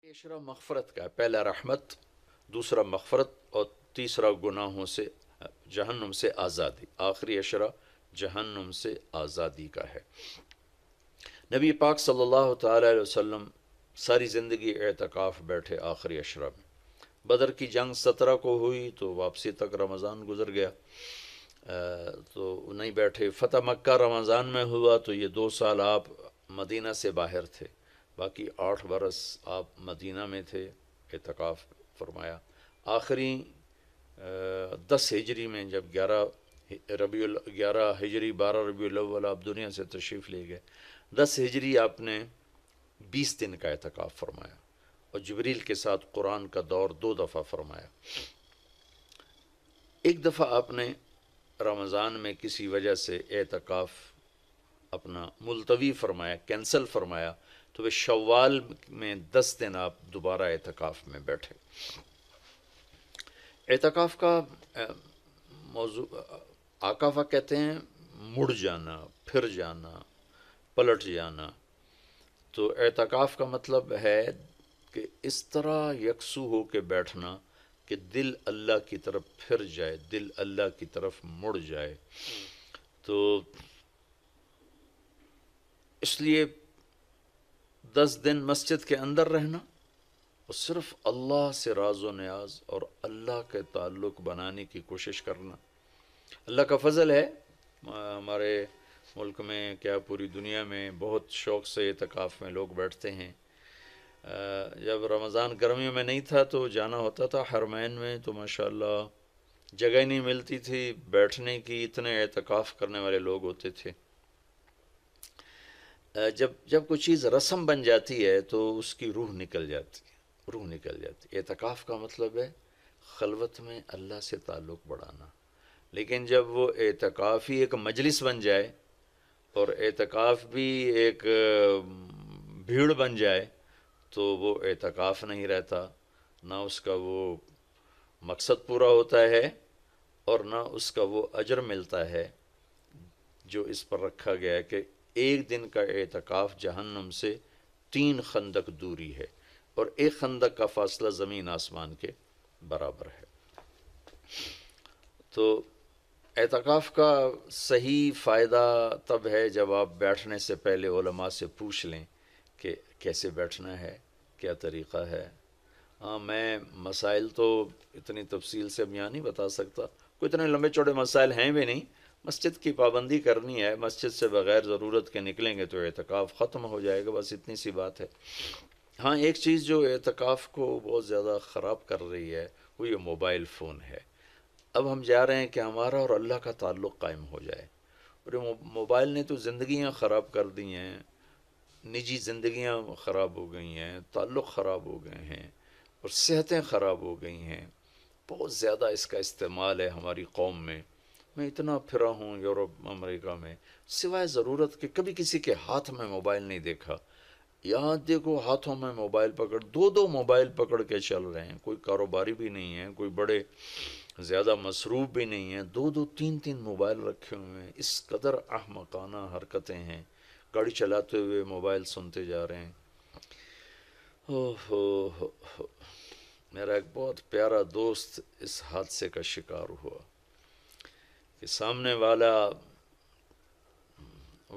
عشرہ مغفرت کا ہے، پہلا رحمت، دوسرا مغفرت، اور تیسرا گناہوں سے جہنم سے آزادی۔ آخری عشرہ جہنم سے آزادی کا ہے۔ نبی پاک صلی اللہ تعالی علیہ وسلم ساری زندگی اعتکاف بیٹھے آخری عشرہ میں۔ بدر کی جنگ 17 کو ہوئی تو واپسی تک رمضان گزر گیا، تو نہیں بیٹھے۔ فتح مکہ رمضان میں ہوا تو یہ 2 سال آپ مدینہ سے باہر تھے، باقی 8 برس آپ مدینہ میں تھے، اعتکاف فرمایا۔ آخری 10 ہجری میں جب 11 ہجری 12 ربیع الاول آپ دنیا سے تشریف لے گئے، 10 ہجری آپ نے 20 دن کا اعتکاف فرمایا، اور جبریل کے ساتھ قرآن کا دور 2 دفعہ فرمایا۔ ایک دفعہ آپ نے رمضان میں کسی وجہ سے اعتکاف اپنا ملتوی فرمایا، کینسل فرمایا، تو وہ شوال میں 10 دن آپ دوبارہ اعتکاف میں بیٹھے۔ اعتکاف کا موضوع آکافہ کہتے ہیں مڑ جانا، پھر جانا، پلٹ جانا۔ تو اعتکاف کا مطلب ہے کہ اس طرح یکسو ہو کے بیٹھنا کہ دل اللہ کی طرف پھر جائے، دل اللہ کی طرف مڑ جائے۔ تو اس لیے 10 دن مسجد کے اندر رہنا اور صرف اللہ سے راز و نیاز اور اللہ کے تعلق بنانے کی کوشش کرنا۔ اللہ کا فضل ہے، ہمارے ملک میں کیا پوری دنیا میں بہت شوق سے اعتکاف میں لوگ بیٹھتے ہیں۔ جب رمضان گرمیوں میں نہیں تھا تو جانا ہوتا تھا حرمین میں، تو ماشاءاللہ جگہ نہیں ملتی تھی بیٹھنے کی، اتنے اعتکاف کرنے والے لوگ ہوتے تھے۔ جب کوئی چیز رسم بن جاتی ہے تو اس کی روح نکل جاتی ہے، روح نکل جاتی ہے۔ اعتکاف کا مطلب ہے خلوت میں اللہ سے تعلق بڑھانا۔ لیکن جب وہ اعتکاف ہی ایک مجلس بن جائے اور اعتکاف بھی ایک بھیڑ بن جائے تو وہ اعتکاف نہیں رہتا، نہ اس کا وہ مقصد پورا ہوتا ہے اور نہ اس کا وہ اجر ملتا ہے جو اس پر رکھا گیا ہے کہ ایک دن کا اعتکاف جہنم سے 3 خندق دوری ہے، اور ایک خندق کا فاصلہ زمین آسمان کے برابر ہے۔ تو اعتکاف کا صحیح فائدہ تب ہے جب آپ بیٹھنے سے پہلے علماء سے پوچھ لیں کہ کیسے بیٹھنا ہے، کیا طریقہ ہے۔ ہاں، میں مسائل تو اتنی تفصیل سے اب یہاں نہیں بتا سکتا، کوئی اتنے لمبے چوڑے مسائل ہیں بھی نہیں۔ مسجد کی پابندی کرنی ہے، مسجد سے بغیر ضرورت کے نکلیں گے تو اعتکاف ختم ہو جائے گا، بس اتنی سی بات ہے۔ ہاں، ایک چیز جو اعتکاف کو بہت زیادہ خراب کر رہی ہے وہ یہ موبائل فون ہے۔ اب ہم چاہ رہے ہیں کہ ہمارا اور اللہ کا تعلق قائم ہو جائے، اور یہ موبائل نے تو زندگیاں خراب کر دی ہیں، نجی زندگیاں خراب ہو گئی ہیں، تعلق خراب ہو گئے ہیں، اور صحتیں خراب ہو گئی ہیں۔ بہت زیادہ اس کا استعمال ہے ہماری قوم میں۔ میں اتنا پھرا ہوں یورپ امریکہ میں، سوائے ضرورت کہ کبھی کسی کے ہاتھ میں موبائل نہیں دیکھا۔ یہاں دیکھو ہاتھوں میں موبائل پکڑ، 2 موبائل پکڑ کے چل رہے ہیں، کوئی کاروباری بھی نہیں ہے، کوئی بڑے زیادہ مصروف بھی نہیں ہیں، 2 3 موبائل رکھے ہوئے ہیں۔ اس قدر احمقانہ حرکتیں ہیں، گاڑی چلاتے ہوئے موبائل سنتے جا رہے ہیں۔ ہو میرا ایک بہت پیارا دوست اس حادثے کا شکار ہوا کہ سامنے والا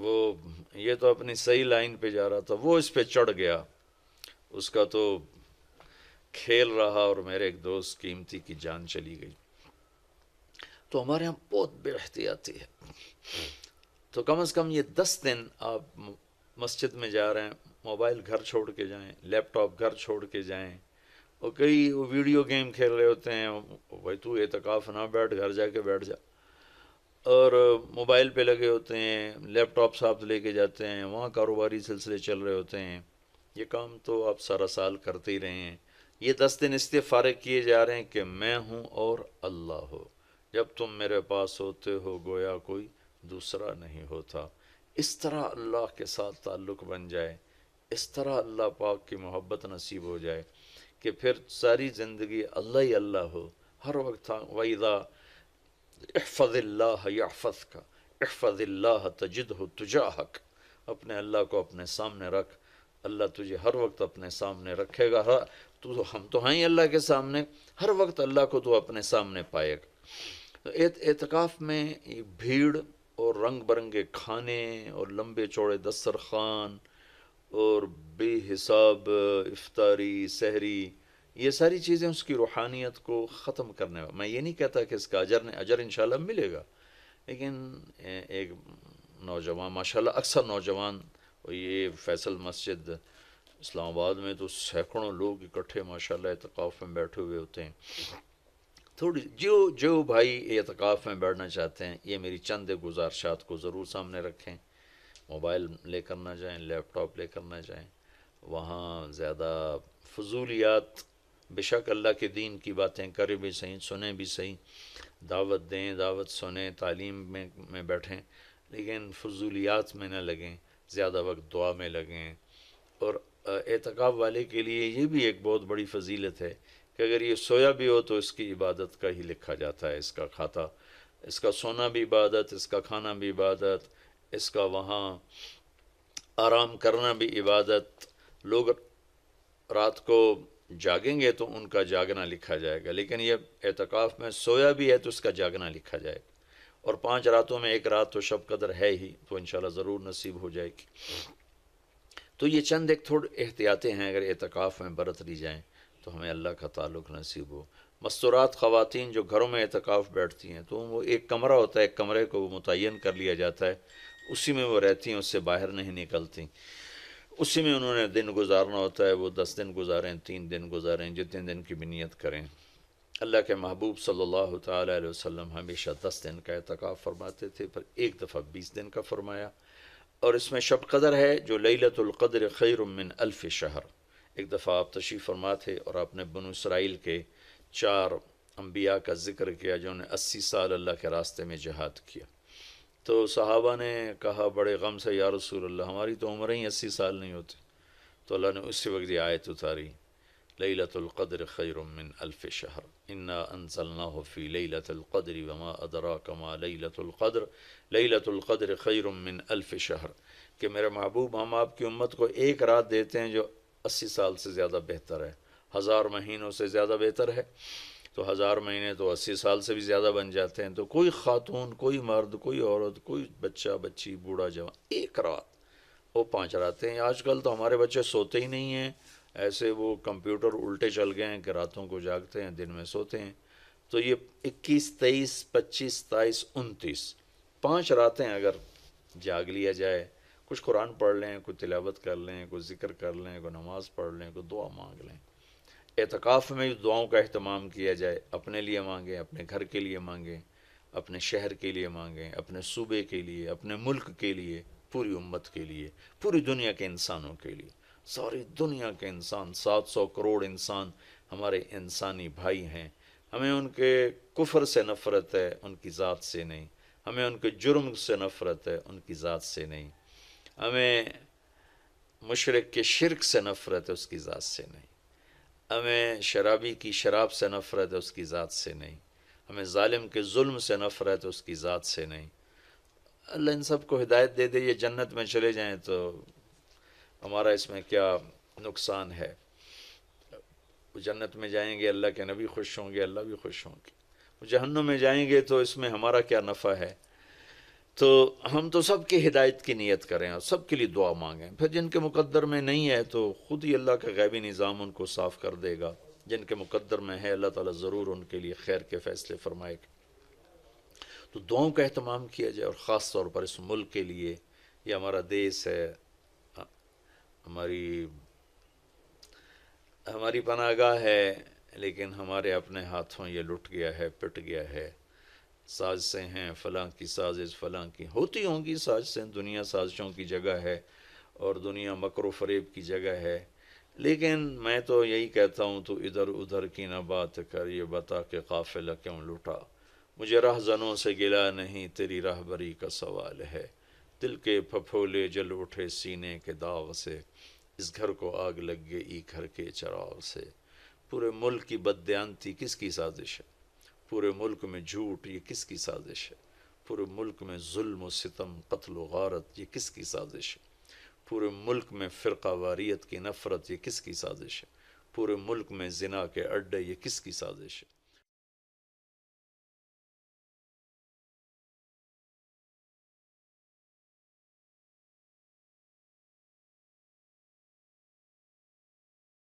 وہ یہ تو اپنی صحیح لائن پہ جا رہا تھا، وہ اس پہ چڑھ گیا، اس کا تو کھیل رہا اور میرے ایک دوست قیمتی کی جان چلی گئی۔ تو ہمارے یہاں بہت بے احتیاطی ہے۔ تو کم از کم یہ 10 دن آپ مسجد میں جا رہے ہیں، موبائل گھر چھوڑ کے جائیں، لیپ ٹاپ گھر چھوڑ کے جائیں، اور کئی وہ ویڈیو گیم کھیل رہے ہوتے ہیں، بھائی تو اعتکاف نہ بیٹھ، گھر جا کے بیٹھ جا، اور موبائل پہ لگے ہوتے ہیں، لیپ ٹاپ ساتھ لے کے جاتے ہیں، وہاں کاروباری سلسلے چل رہے ہوتے ہیں۔ یہ کام تو آپ سارا سال کرتے ہی رہے ہیں۔ یہ 10 دن اس لیے فارغ کیے جا رہے ہیں کہ میں ہوں اور اللہ ہو، جب تم میرے پاس ہوتے ہو گویا کوئی دوسرا نہیں ہوتا۔ اس طرح اللہ کے ساتھ تعلق بن جائے، اس طرح اللہ پاک کی محبت نصیب ہو جائے کہ پھر ساری زندگی اللہ ہی اللہ ہو ہر وقت۔ وَإِذَا احفظ اللہ یحفظ کا، احفظ اللہ تجدہ تجاہک، اپنے اللہ کو اپنے سامنے رکھ اللہ تجھے ہر وقت اپنے سامنے رکھے گا، ہم تو ہیں ہی اللہ کے سامنے، ہر وقت اللہ کو تو اپنے سامنے پائے گا۔ تو اعتکاف میں یہ بھیڑ اور رنگ برنگے کھانے اور لمبے چوڑے دسترخوان اور بے حساب افطاری سحری، یہ ساری چیزیں اس کی روحانیت کو ختم کرنے والا۔ میں یہ نہیں کہتا کہ اس کا اجر انشاءاللہ ملے گا، لیکن ایک نوجوان ماشاءاللہ اکثر نوجوان، یہ فیصل مسجد اسلام آباد میں تو سینکڑوں لوگ اکٹھے ماشاءاللہ اعتکاف میں بیٹھے ہوئے ہوتے ہیں۔ تھوڑی جو بھائی اعتکاف میں بیٹھنا چاہتے ہیں، یہ میری چند گزارشات کو ضرور سامنے رکھیں۔ موبائل لے کر نہ جائیں، لیپ ٹاپ لے کر نہ جائیں، وہاں زیادہ فضولیات، بے شک اللہ کے دین کی باتیں کریں بھی صحیح، سنیں بھی صحیح، دعوت دیں، دعوت سنیں، تعلیم میں بیٹھیں، لیکن فضولیات میں نہ لگیں، زیادہ وقت دعا میں لگیں۔ اور اعتکاف والے کے لیے یہ بھی ایک بہت بڑی فضیلت ہے کہ اگر یہ سویا بھی ہو تو اس کی عبادت کا ہی لکھا جاتا ہے، اس کا کھاتا، اس کا سونا بھی عبادت، اس کا کھانا بھی عبادت، اس کا وہاں آرام کرنا بھی عبادت۔ لوگ رات کو جاگیں گے تو ان کا جاگنا لکھا جائے گا، لیکن یہ اعتکاف میں سویا بھی ہے تو اس کا جاگنا لکھا جائے گا۔ اور 5 راتوں میں ایک رات تو شب قدر ہے ہی، تو انشاءاللہ ضرور نصیب ہو جائے گی۔ تو یہ چند ایک تھوڑے احتیاطیں ہیں، اگر اعتکاف میں برت لی جائیں تو ہمیں اللہ کا تعلق نصیب ہو۔ مستورات خواتین جو گھروں میں اعتکاف بیٹھتی ہیں تو وہ ایک کمرہ ہوتا ہے، ایک کمرے کو وہ متعین کر لیا جاتا ہے، اسی میں وہ رہتی ہیں، اس سے باہر نہیں نکلتی، اسی میں انہوں نے دن گزارنا ہوتا ہے۔ وہ 10 دن گزاریں، 3 دن گزاریں، جتنے دن کی بھی نیت کریں۔ اللہ کے محبوب صلی اللہ تعالی علیہ وسلم ہمیشہ 10 دن کا اعتکاف فرماتے تھے، پھر ایک دفعہ 20 دن کا فرمایا۔ اور اس میں شب قدر ہے جو لیلۃ القدر خیر من الف شہر۔ ایک دفعہ آپ تشریف فرما تھے اور آپ نے بنو اسرائیل کے 4 انبیاء کا ذکر کیا جنہوں نے 80 سال اللہ کے راستے میں جہاد کیا۔ تو صحابہ نے کہا بڑے غم سے، یا رسول اللہ ہماری تو عمریں ہی 80 سال نہیں ہوتی۔ تو اللہ نے اسی وقت یہ آیت اتاری، لیلۃ القدر خیر من الف شہر، انا انزلناہ فی لیلۃ القدر وما ادراک ما لیلۃ القدر، لیلۃ القدر خیر من الف شہر، کہ میرے محبوب ہم آپ کی امت کو ایک رات دیتے ہیں جو 80 سال سے زیادہ بہتر ہے، 1000 مہینوں سے زیادہ بہتر ہے۔ تو 1000 مہینے تو 80 سال سے بھی زیادہ بن جاتے ہیں۔ تو کوئی خاتون، کوئی مرد، کوئی عورت، کوئی بچہ بچی، بوڑھا جوان، ایک رات، وہ 5 راتیں ہیں۔ آج کل تو ہمارے بچے سوتے ہی نہیں ہیں، ایسے وہ کمپیوٹر الٹے چل گئے ہیں کہ راتوں کو جاگتے ہیں، دن میں سوتے ہیں۔ تو یہ 21، 23، 25، 27، 29، 5 راتیں اگر جاگ لیا جائے، کچھ قرآن پڑھ لیں، کوئی تلاوت کر لیں، کوئی ذکر کر لیں، کوئی نماز پڑھ لیں، کوئی دعا مانگ لیں۔ اعتکاف میں دعاؤں کا اہتمام کیا جائے، اپنے لیے مانگیں، اپنے گھر کے لیے مانگیں، اپنے شہر کے لیے مانگیں، اپنے صوبے کے لیے، اپنے ملک کے لیے، پوری امت کے لیے، پوری دنیا کے انسانوں کے لیے۔ ساری دنیا کے انسان، 700 کروڑ انسان ہمارے انسانی بھائی ہیں۔ ہمیں ان کے کفر سے نفرت ہے، ان کی ذات سے نہیں۔ ہمیں ان کے جرم سے نفرت ہے، ان کی ذات سے نہیں۔ ہمیں مشرک کے شرک سے نفرت ہے، اس کی ذات سے نہیں۔ ہمیں شرابی کی شراب سے نفرت ہے، اس کی ذات سے نہیں۔ ہمیں ظالم کے ظلم سے نفرت ہے، اس کی ذات سے نہیں۔ اللہ ان سب کو ہدایت دے دے، یہ جنت میں چلے جائیں تو ہمارا اس میں کیا نقصان ہے؟ وہ جنت میں جائیں گے، اللہ کے نبی خوش ہوں گے، اللہ بھی خوش ہوں گے۔ وہ جہنم میں جائیں گے تو اس میں ہمارا کیا نفع ہے؟ تو ہم تو سب کی ہدایت کی نیت کریں اور سب کے لیے دعا مانگیں۔ پھر جن کے مقدر میں نہیں ہے تو خود ہی اللہ کا غیبی نظام ان کو صاف کر دے گا۔ جن کے مقدر میں ہے اللہ تعالیٰ ضرور ان کے لیے خیر کے فیصلے فرمائے گا۔ تو دعاؤں کا اہتمام کیا جائے، اور خاص طور پر اس ملک کے لیے، یہ ہمارا دیس ہے، ہماری پناہ گاہ ہے، لیکن ہمارے اپنے ہاتھوں یہ لٹ گیا ہے، پٹ گیا ہے۔ سازشیں ہیں، فلاں کی سازش، فلاں کی ہوتی ہوں گی سازشیں، دنیا سازشوں کی جگہ ہے اور دنیا مکر و فریب کی جگہ ہے۔ لیکن میں تو یہی کہتا ہوں، تو ادھر ادھر کی نہ بات کر، یہ بتا کہ قافلہ کیوں لٹا۔ مجھے رہزنوں سے گلا نہیں، تیری راہبری کا سوال ہے۔ دل کے پھپھولے جل اٹھے سینے کے داغ سے، اس گھر کو آگ لگ گئی گھر کے چراغ سے۔ پورے ملک کی بددیانتی کس کی سازش ہے؟ پورے ملک میں جھوٹ، یہ کس کی سازش ہے؟ پورے ملک میں ظلم و ستم، قتل و غارت، یہ کس کی سازش ہے؟ پورے ملک میں فرقہ واریت کی نفرت، یہ کس کی سازش ہے؟ پورے ملک میں زنا کے اڈے، یہ کس کی سازش ہے؟